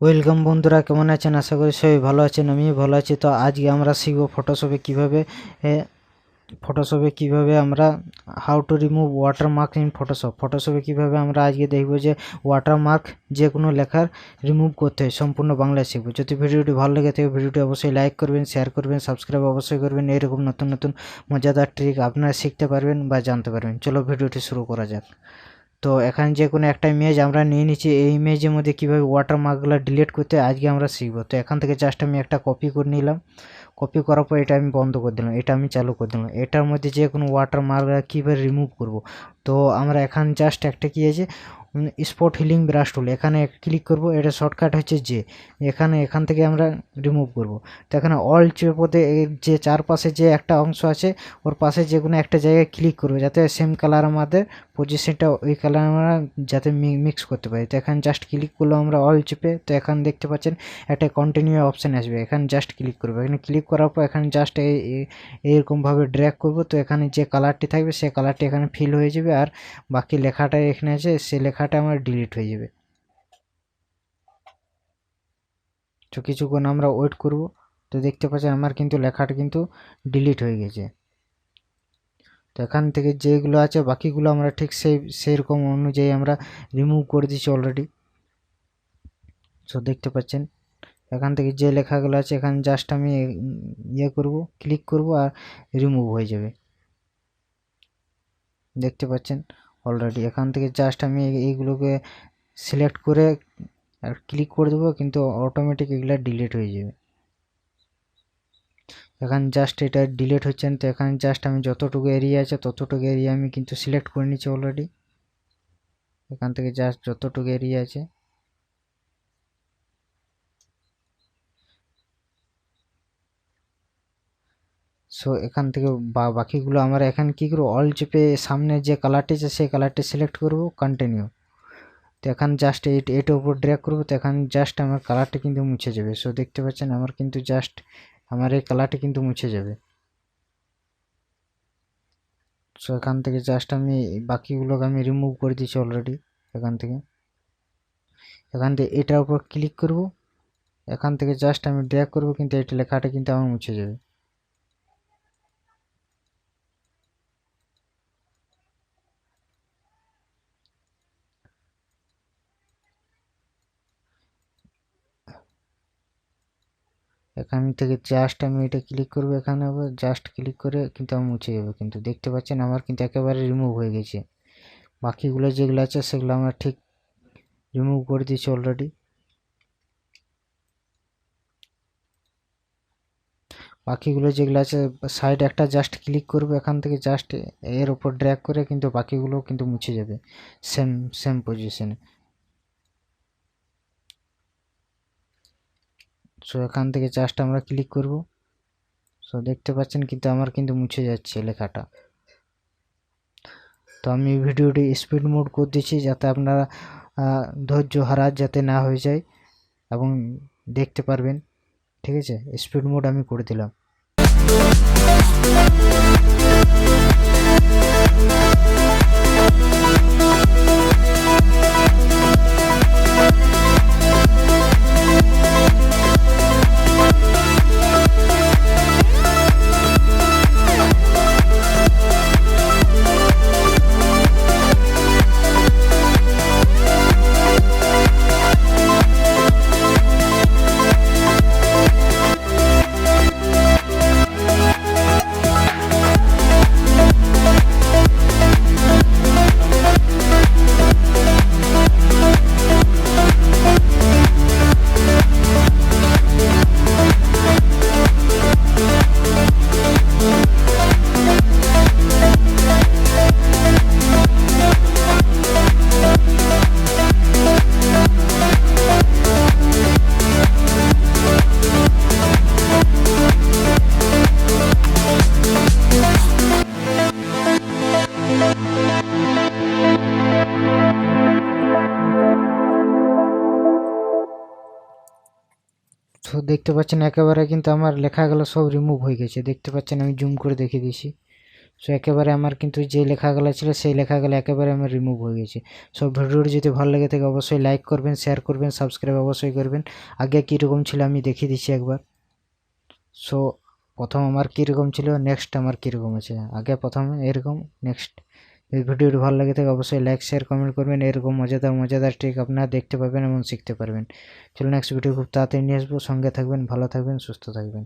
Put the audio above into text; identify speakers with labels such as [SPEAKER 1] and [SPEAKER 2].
[SPEAKER 1] Welcome বন্ধুরা, কেমন আছেন? আশা করি সবাই ভালো আছেন। আমিও ভালো আছি। তো আজকে আমরা শিখব ফটোশপে কিভাবে আমরা how to remove watermark in ফটোশপে কিভাবে আমরা আজকে দেখব যে ওয়াটারমার্ক যে কোনো লেখার রিমুভ করতে হয়। সম্পূর্ণ বাংলায় শিখব। যদি ভিডিওটি ভালো লেগে থাকে ভিডিওটি অবশ্যই লাইক করবেন, শেয়ার করবেন, সাবস্ক্রাইব অবশ্যই করবেন। এরকম নতুন নতুন মজাদার ট্রিক আপনারা শিখতে পারবেন বা জানতে পারবেন। চলো ভিডিওটি শুরু করা যাক। তো এখানে যে কোনো একটা ইমেজ আমরা নিয়ে নিচ্ছি। এই ইমেজের মধ্যে কীভাবে ওয়াটারমার্কগুলো ডিলিট করতে আজকে আমরা শিখব। তো এখান থেকে জাস্ট আমি একটা কপি করে নিলাম। কপি করার পর এটা আমি বন্ধ করে দিলাম, এটা আমি চালু করে দিলাম। এটার মধ্যে যে কোনো ওয়াটারমার্ক কীভাবে রিমুভ করব। তো আমরা এখানে জাস্ট একটা কী আছে, স্পট হিলিং ব্রাশ টুল, এখানে ক্লিক করব। এটা শর্টকাট হচ্ছে যে এখান থেকে আমরা রিমুভ করব। তো এখানে অল চেপে এর যে চারপাশে যে একটা অংশ আছে ওর পাশে যে কোনো একটা জায়গায় ক্লিক করবো, যাতে সেম কালার আমাদের পজিশনটা ওই কালার আমরা যাতে মিক্স করতে পারি। তো এখানে জাস্ট ক্লিক করলো আমরা অল চেপে। তো এখানে দেখতে পাচ্ছেন একটা কন্টিনিউ অপশান আসবে, এখানে জাস্ট ক্লিক করবো। এখানে ক্লিক করার পর এখানে জাস্ট এইরকমভাবে ড্র্যাগ করব। তো এখানে যে কালারটি থাকবে সেই কালারটি এখানে ফিল হয়ে যাবে, আর বাকি লেখাটা এখানে আছে সেই লেখাটা আমার ডিলিট হয়ে যাবে। তো কিছুক্ষণ আমরা ওয়েট করব। তো দেখতে পাচ্ছেন আমার কিন্তু লেখাটা কিন্তু ডিলিট হয়ে গেছে। তো এখান থেকে যেগুলো আছে বাকিগুলো আমরা ঠিক সেইরকম অনুযায়ী আমরা রিমুভ করে দিচ্ছি অলরেডি। সো দেখতে পাচ্ছেন এখান থেকে যে লেখাগুলো আছে এখানে জাস্ট আমি করব, ক্লিক করব আর রিমুভ হয়ে যাবে। দেখতে পাচ্ছেন অলরেডি এখান থেকে জাস্ট আমি এইগুলোকে সিলেক্ট করে আর ক্লিক করে দেবো, কিন্তু অটোমেটিক এগুলো ডিলিট হয়ে যাবে। এখানে জাস্ট এটা ডিলিট হচ্ছে না। তো এখানে জাস্ট আমি যতটুকু এরিয়া আছে ততটুকু এরিয়া আমি কিন্তু সিলেক্ট করে নিচ্ছি অলরেডি। এখান থেকে জাস্ট যতটুকু এরিয়া আছে সো এখান থেকে বাকিগুলো আমরা এখানে কী করবো, অল চেপে সামনে যে কালারটি আছে সেই কালারটি সিলেক্ট করব, কন্টিনিউ। তো এখানে জাস্ট এটার উপর ড্র্যাগ করবো। তো এখানে জাস্ট আমার কালারটি কিন্তু মুছে যাবে। সো দেখতে পাচ্ছেন আমার কিন্তু জাস্ট আমার এই কালারটি কিন্তু মুছে যাবে। সো এখান থেকে জাস্ট আমি বাকিগুলোকে আমি রিমুভ করে দিচ্ছি অলরেডি। এখান থেকে এটার উপর ক্লিক করব, এখান থেকে জাস্ট আমি ড্র্যাগ করব, কিন্তু এটা লেখাটা কিন্তু আমার মুছে যাবে। এখান থেকে জাস্ট আমি এটা ক্লিক করব, এখানে আবার জাস্ট ক্লিক করে কিন্তু আমার মুছে যাবে। কিন্তু দেখতে পাচ্ছেন আমার কিন্তু একেবারে রিমুভ হয়ে গেছে। বাকিগুলো যেগুলো আছে সেগুলো আমরা ঠিক রিমুভ করে দিয়েছি অলরেডি। বাকিগুলো যেগুলো আছে সাইড একটা জাস্ট ক্লিক করব, এখান থেকে জাস্ট এর উপর ড্র্যাগ করে কিন্তু বাকিগুলো কিন্তু মুছে যাবে সেম পজিশনে। সো এখান থেকে জাস্ট আমরা ক্লিক করব। সো দেখতে পাচ্ছেন কিন্তু আমার কিন্তু মুছে যাচ্ছে লেখাটা। তো আমি ভিডিওটি স্পিড মোড করে দিচ্ছি যাতে আপনারা ধৈর্য হারাজ যাতে না হয়ে যায় এবং দেখতে পারবেন। ঠিক আছে, স্পিড মোড আমি করে দিলাম। তো দেখতে পাচ্ছেন একেবারে কিন্তু আমার লেখাগুলো সব রিমুভ হয়ে গেছে। দেখতে পাচ্ছেন আমি জুম করে দেখিয়ে দিয়েছি। সো একেবারে আমার কিন্তু যে লেখাগুলো ছিল সেই লেখাগুলো একেবারে আমার রিমুভ হয়ে গেছে। সো ভিডিওটি যদি ভালো লেগে থাকে অবশ্যই লাইক করবেন, শেয়ার করবেন, সাবস্ক্রাইব অবশ্যই করবেন। আগে কীরকম ছিল আমি দেখিয়ে দিচ্ছি একবার। সো প্রথম আমার কীরকম ছিল, নেক্সট আমার কীরকম আছে। আগে প্রথমে এরকম, নেক্সট। এই ভিডিওটি ভালো লেগে থাকে অবশ্যই লাইক শেয়ার কমেন্ট করবেন। এরকম মজাদার ট্রিক আপনারা দেখতে পাবেন এবং শিখতে পারবেন। চলুন নেক্সট ভিডিও খুব তাড়াতাড়ি নিয়ে আসবো। সঙ্গে থাকবেন, ভালো থাকবেন, সুস্থ থাকবেন।